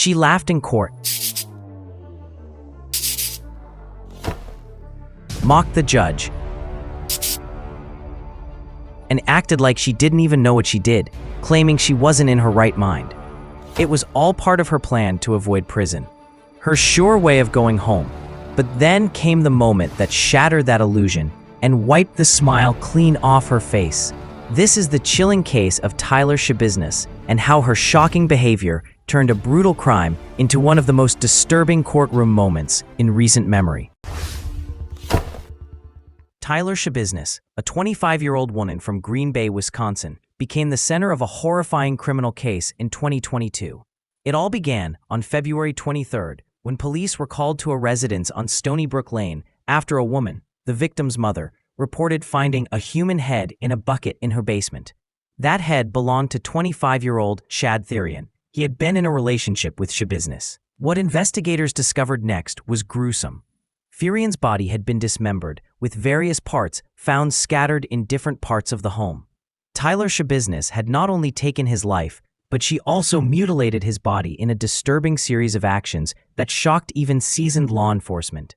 She laughed in court, mocked the judge, and acted like she didn't even know what she did, claiming she wasn't in her right mind. It was all part of her plan to avoid prison, her sure way of going home. But then came the moment that shattered that illusion and wiped the smile clean off her face. This is the chilling case of Taylor Schabusiness and how her shocking behavior turned a brutal crime into one of the most disturbing courtroom moments in recent memory. Taylor Schabusiness, a 25-year-old woman from Green Bay, Wisconsin, became the center of a horrifying criminal case in 2022. It all began on February 23rd, when police were called to a residence on Stony Brook Lane after a woman, the victim's mother, reported finding a human head in a bucket in her basement. That head belonged to 25-year-old Shad Therian. He had been in a relationship with Schabusiness. What investigators discovered next was gruesome. Therian's body had been dismembered, with various parts found scattered in different parts of the home. Taylor Schabusiness had not only taken his life, but she also mutilated his body in a disturbing series of actions that shocked even seasoned law enforcement.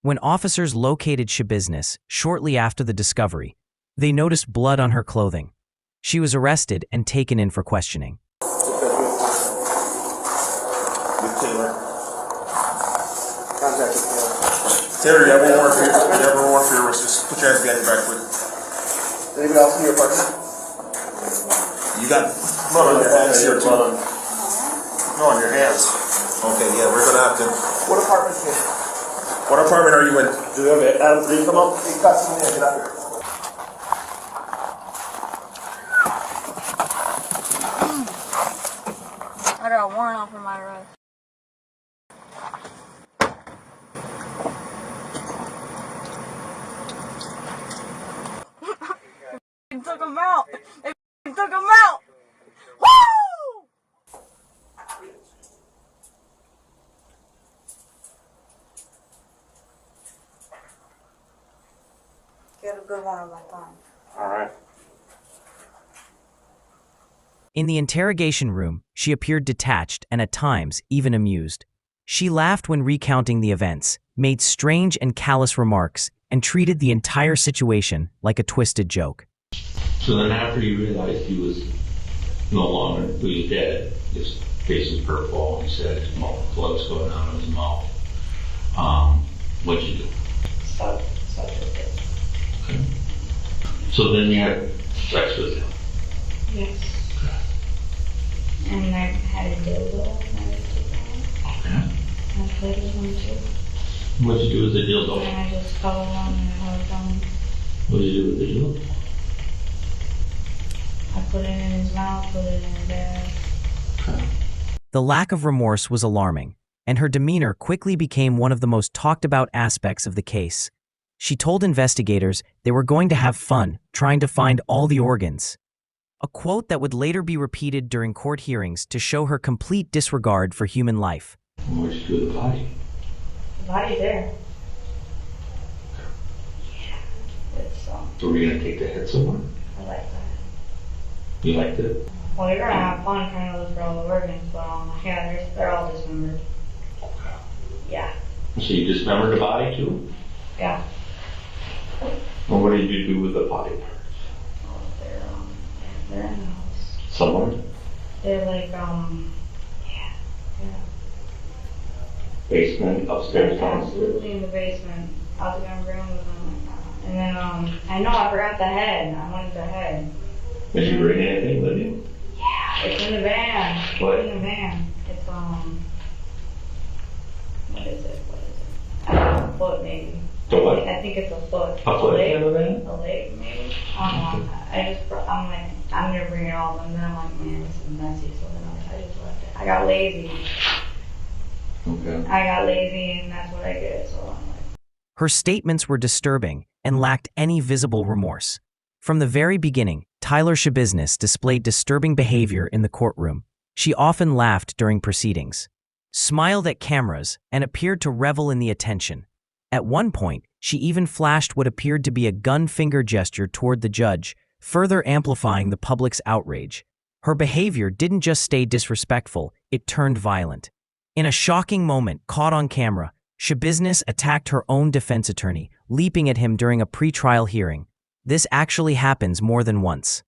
When officers located Schabusiness shortly after the discovery, they noticed blood on her clothing. She was arrested and taken in for questioning. With Taylor. Contact with Taylor. Taylor, you have one more for your, wrist. Just put your hands behind your back, please. Anybody else in your apartment? You got blood on your hands here, too. No, on your hands. Okay, yeah, we're gonna have to. What apartment is it? What apartment are you in? Do you have it? Adam, can you come up? You got someone there. Get up here. I got a warrant out for my arrest. They took him out. They took him out. Woo! Get a good one on my phone. All right. In the interrogation room, she appeared detached and at times even amused. She laughed when recounting the events, made strange and callous remarks, and treated the entire situation like a twisted joke. So then after you realized he was no longer, he was dead, his face was purple, he said his mouth, blood was going out of his mouth. What'd you do? Stop with it. Okay. So then you had sex with him? Yes. And I had a dildo and Okay. I played with him too. What'd you do with the dildo? And I just cuddled him and hugged him. What'd you do with the dildo? I put it in his mouth, put it in his ass. Okay. The lack of remorse was alarming, and her demeanor quickly became one of the most talked about aspects of the case. She told investigators they were going to have fun trying to find all the organs. A quote that would later be repeated during court hearings to show her complete disregard for human life. What'd you do with the body? The body's there. Yeah. It's, So were you going to take the head somewhere? I like that. You liked it? Well, you're gonna have fun trying to look for all the organs, but yeah, they're all dismembered. Okay. Yeah. So you dismembered the body too? Yeah. And what did you do with the body parts? Oh, they're in the house. Somewhere? They're like, yeah. Basement, upstairs, downstairs? Absolutely in the basement. I was gonna bring them with them. And then, I know I forgot the head. I wanted the head. Did you bring anything with you? Yeah, it's in the van. What? It's in the van. It's, what is it? I don't know, a foot maybe. The what? I think it's a foot. A foot leg? in the van? A leg, maybe. I don't know. I'm like, I'm gonna bring it all, and then I'm like, man, this is messy. So then I just left it. I I got lazy. Okay. I got lazy and that's what I did. So I'm like, Her statements were disturbing and lacked any visible remorse. From the very beginning, Taylor Schabusiness displayed disturbing behavior in the courtroom. She often laughed during proceedings, smiled at cameras, and appeared to revel in the attention. At one point, she even flashed what appeared to be a gun finger gesture toward the judge, further amplifying the public's outrage. Her behavior didn't just stay disrespectful, it turned violent. In a shocking moment caught on camera, Schabusiness attacked her own defense attorney, leaping at him during a pretrial hearing. This actually happens more than once.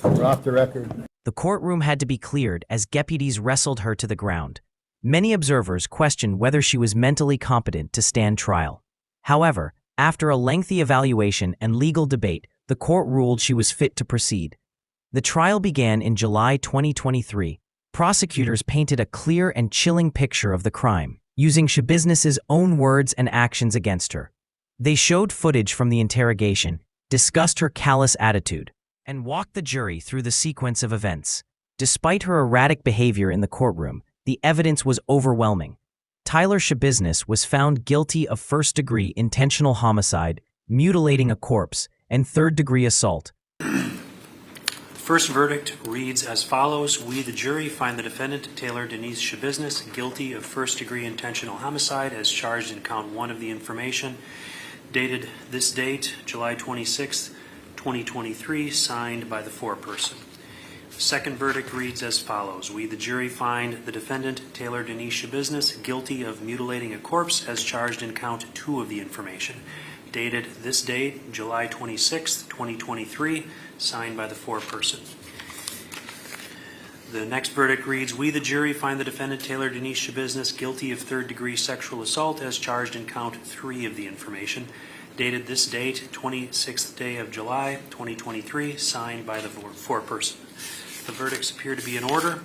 We're off the record. The courtroom had to be cleared as deputies wrestled her to the ground. Many observers questioned whether she was mentally competent to stand trial. However, after a lengthy evaluation and legal debate, the court ruled she was fit to proceed. The trial began in July 2023. Prosecutors painted a clear and chilling picture of the crime, using Schabusiness's own words and actions against her. They showed footage from the interrogation, discussed her callous attitude, and walked the jury through the sequence of events. Despite her erratic behavior in the courtroom, the evidence was overwhelming. Taylor Schabusiness was found guilty of first-degree intentional homicide, mutilating a corpse, and third-degree assault. The first verdict reads as follows. We, the jury, find the defendant, Taylor Denise Schabusiness, guilty of first-degree intentional homicide as charged in count 1 of the information, dated this date, July 26, 2023, signed by the foreperson. The second verdict reads as follows. We, the jury, find the defendant, Taylor Denise Schabusiness, guilty of mutilating a corpse as charged in count 2 of the information, dated this date, July 26, 2023, signed by the foreperson. The next verdict reads, we, the jury, find the defendant, Taylor Denise Schabusiness, guilty of third-degree sexual assault as charged in count 3 of the information, dated this date, 26th day of July, 2023, signed by the foreperson. The verdicts appear to be in order.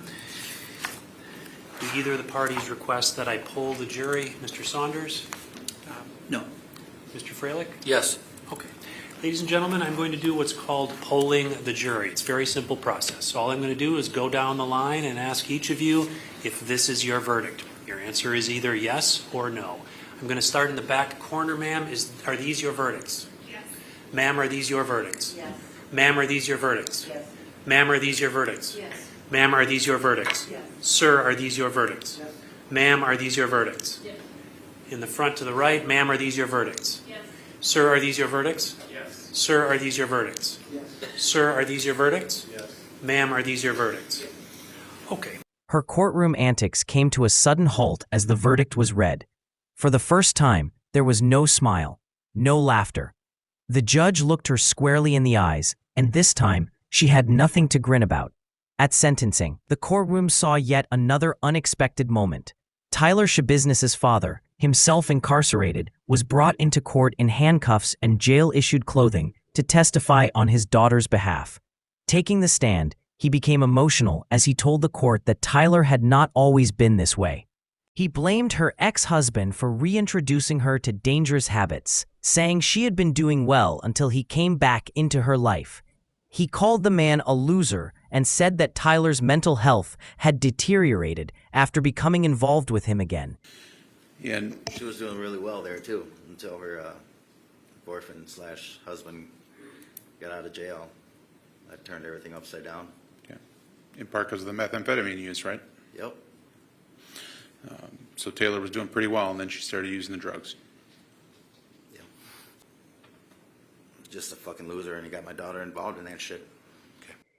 Do either of the parties request that I poll the jury? Mr. Saunders? No. Mr. Freilich? Yes. Okay. Ladies and gentlemen, I'm going to do what's called polling the jury. It's a very simple process. All I'm going to do is go down the line and ask each of you if this is your verdict. Your answer is either yes or no. I'm going to start in the back corner, ma'am. Are these your verdicts? yes, Ma'am, are these your verdicts? yes, Ma'am, are these your verdicts? yes, Ma'am, are these your verdicts? yes, Ma'am, are these your verdicts? yes, Sir, are these your verdicts? yes, Ma'am, are these your verdicts? yes, In the front to the right, ma'am, are these your verdicts? yes, Sir, are these your verdicts? Yes. Sir, are these your verdicts? Yes. Sir, are these your verdicts? Yes. Ma'am, are these your verdicts? Okay. Her courtroom antics came to a sudden halt as the verdict was read. For the first time, there was no smile, no laughter. The judge looked her squarely in the eyes, and this time, she had nothing to grin about. At sentencing, the courtroom saw yet another unexpected moment. Taylor Schabusiness's father, himself incarcerated, was brought into court in handcuffs and jail-issued clothing to testify on his daughter's behalf. Taking the stand, he became emotional as he told the court that Taylor had not always been this way. He blamed her ex-husband for reintroducing her to dangerous habits, saying she had been doing well until he came back into her life. He called the man a loser and said that Taylor's mental health had deteriorated after becoming involved with him again. And she was doing really well there too until her boyfriend/husband got out of jail. That turned everything upside down. Okay. In part because of the methamphetamine use, right? Yep. So Taylor was doing pretty well, and then she started using the drugs. Yep. Just a fucking loser, and he got my daughter involved in that shit.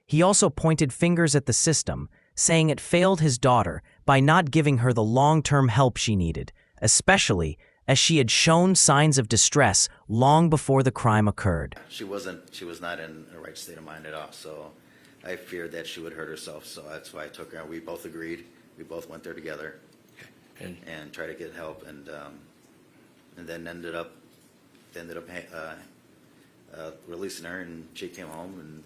He also pointed fingers at the system, saying it failed his daughter by not giving her the long-term help she needed, especially as she had shown signs of distress long before the crime occurred. She was not in a right state of mind at all, so I feared that she would hurt herself, so that's why I took her, and we both agreed. We both went there together and tried to get help, and then ended up they ended up releasing her, and she came home, and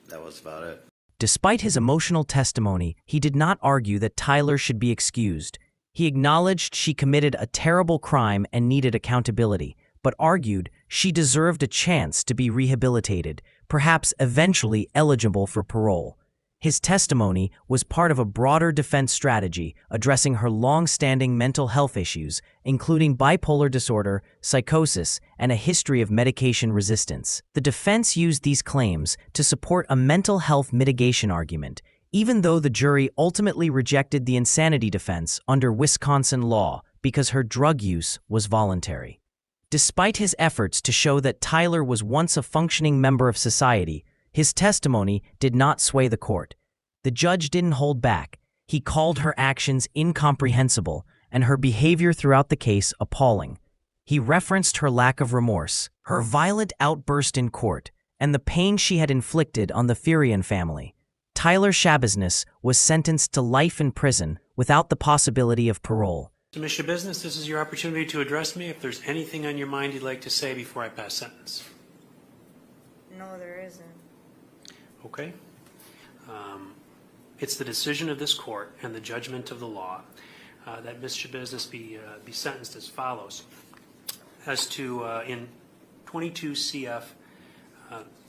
that was about it. Despite his emotional testimony, he did not argue that Tyler should be excused. He acknowledged she committed a terrible crime and needed accountability, but argued she deserved a chance to be rehabilitated, perhaps eventually eligible for parole. His testimony was part of a broader defense strategy addressing her long-standing mental health issues, including bipolar disorder, psychosis, and a history of medication resistance. The defense used these claims to support a mental health mitigation argument, even though the jury ultimately rejected the insanity defense under Wisconsin law because her drug use was voluntary. Despite his efforts to show that Tyler was once a functioning member of society, his testimony did not sway the court. The judge didn't hold back. He called her actions incomprehensible and her behavior throughout the case appalling. He referenced her lack of remorse, her violent outburst in court, and the pain she had inflicted on the Furian family. Taylor Schabusiness was sentenced to life in prison without the possibility of parole. So, Ms. Schabusiness, this is your opportunity to address me if there's anything on your mind you'd like to say before I pass sentence. No, there isn't. Okay. It's the decision of this court and the judgment of the law that Ms. Schabusiness be sentenced as follows. As to in 22 CF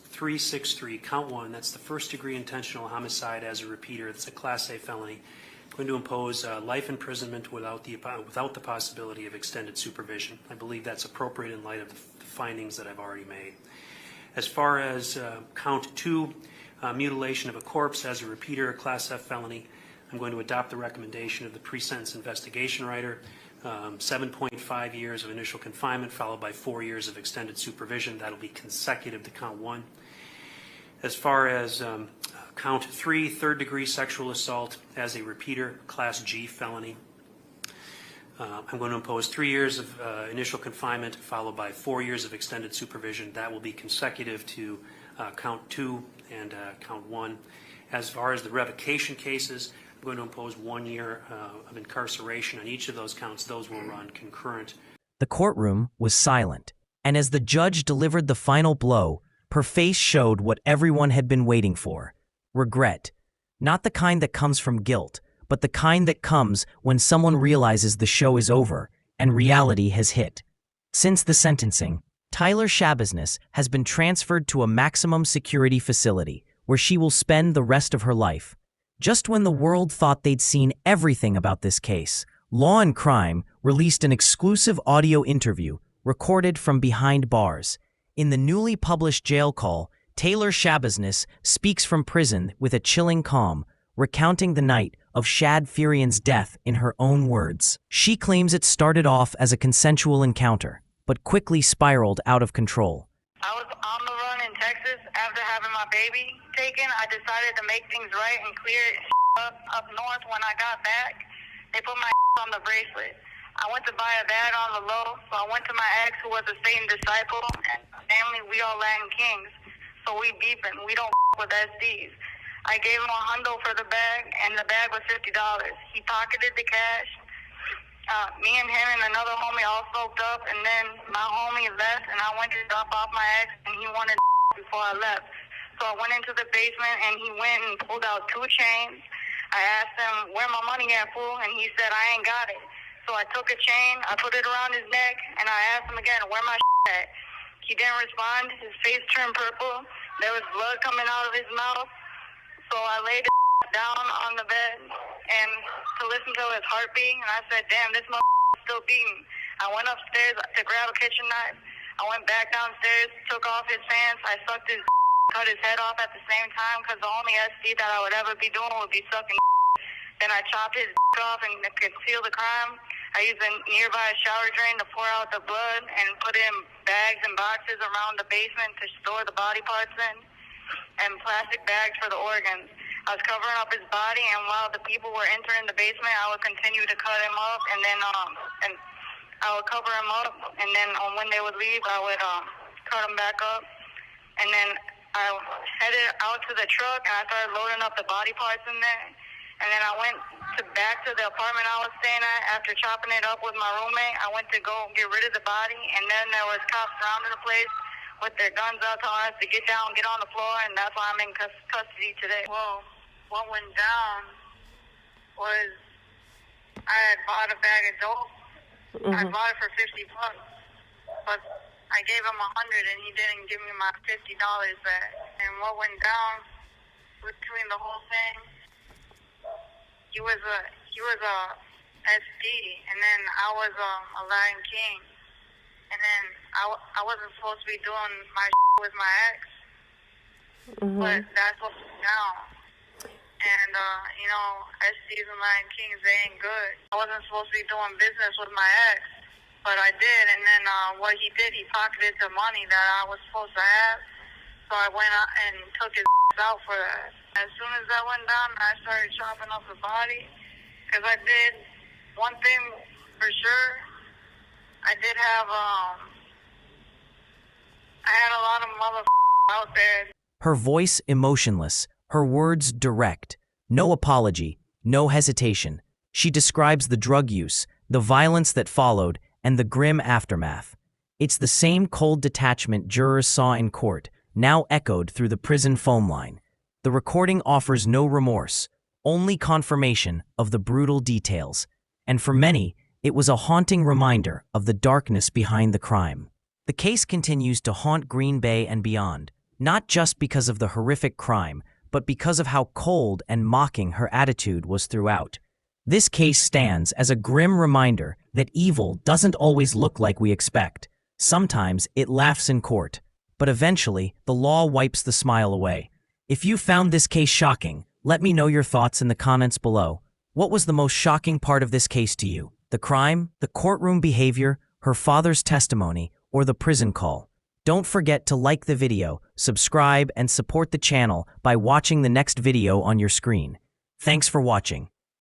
363, count 1, that's the first-degree intentional homicide as a repeater. It's a Class A felony. Going to impose life imprisonment without the possibility of extended supervision. I believe that's appropriate in light of the findings that I've already made. As far as count 2, mutilation of a corpse as a repeater, a Class F felony, I'm going to adopt the recommendation of the pre-sentence investigation writer, 7.5 years of initial confinement followed by 4 years of extended supervision. That'll be consecutive to count 1. As far as count 3, third-degree sexual assault as a repeater, Class G felony, I'm going to impose 3 years of initial confinement followed by 4 years of extended supervision. That will be consecutive to count 2 and count 1. As far as the revocation cases, I'm going to impose 1 year of incarceration on each of those counts. Those will run concurrent. The courtroom was silent, and as the judge delivered the final blow, her face showed what everyone had been waiting for: regret. Not the kind that comes from guilt, but the kind that comes when someone realizes the show is over and reality has hit. Since the sentencing, Taylor Schabusiness has been transferred to a maximum security facility where she will spend the rest of her life. Just when the world thought they'd seen everything about this case, Law and Crime released an exclusive audio interview recorded from behind bars. In the newly published jail call, Taylor Schabusiness speaks from prison with a chilling calm, recounting the night of Shad Furian's death in her own words. She claims it started off as a consensual encounter, but quickly spiraled out of control. I was on the run in Texas after having my baby taken. I decided to make things right and clear up north. When I got back, they put my on the bracelet. I went to buy a bag on the low, so I went to my ex who was a Satan disciple, and family, we all Latin kings, so we beeping. We don't with SDs. I gave him $100 for the bag, and the bag was $50. He pocketed the cash. Me and him and another homie all soaked up, and then my homie left, and I went to drop off my ex, and he wanted before I left. So I went into the basement, and he went and pulled out 2 chains. I asked him, where my money at, fool? And he said, I ain't got it. So I took a chain, I put it around his neck, and I asked him again, where my at? He didn't respond. His face turned purple. There was blood coming out of his mouth. So I laid down on the bed and to listen to his heartbeat, and I said, damn, this motherfucker is still beating. I went upstairs to grab a kitchen knife. I went back downstairs, took off his pants. I sucked his cut his head off at the same time, because the only SD that I would ever be doing would be sucking. Then I chopped his off and concealed the crime. I used a nearby shower drain to pour out the blood and put in bags and boxes around the basement to store the body parts in, and plastic bags for the organs. I was covering up his body, and while the people were entering the basement, I would continue to cut him up, and then and I would cover him up, and then when they would leave, I would cut him back up, and then I headed out to the truck, and I started loading up the body parts in there, and then I went back to the apartment I was staying at after chopping it up with my roommate. I went to go get rid of the body, and then there was cops surrounding the place with their guns out telling us to get down, get on the floor, and that's why I'm in custody today. Well, what went down was I had bought a bag of dope. I bought it for $50, but I gave him $100, and he didn't give me my $50 back. And what went down between the whole thing, he was a SD, and then I was a Lion King, and then I wasn't supposed to be doing my with my ex, but that's what went down. And you know, SDs and Lion Kings, they ain't good. I wasn't supposed to be doing business with my ex, but I did. And then what he did, he pocketed the money that I was supposed to have. So I went out and took his out for that. As soon as that went down, I started chopping up the body. Because I did one thing for sure. I did have, I had a lot of motherfuckers out there. Her voice emotionless, her words direct. No apology, no hesitation. She describes the drug use, the violence that followed, and the grim aftermath. It's the same cold detachment jurors saw in court, now echoed through the prison phone line. The recording offers no remorse, only confirmation of the brutal details. And for many, it was a haunting reminder of the darkness behind the crime. The case continues to haunt Green Bay and beyond, not just because of the horrific crime, but because of how cold and mocking her attitude was throughout. This case stands as a grim reminder that evil doesn't always look like we expect. Sometimes it laughs in court, but eventually the law wipes the smile away. If you found this case shocking, let me know your thoughts in the comments below. What was the most shocking part of this case to you? The crime, the courtroom behavior, her father's testimony, or the prison call? Don't forget to like the video, subscribe, and support the channel by watching the next video on your screen. Thanks for watching.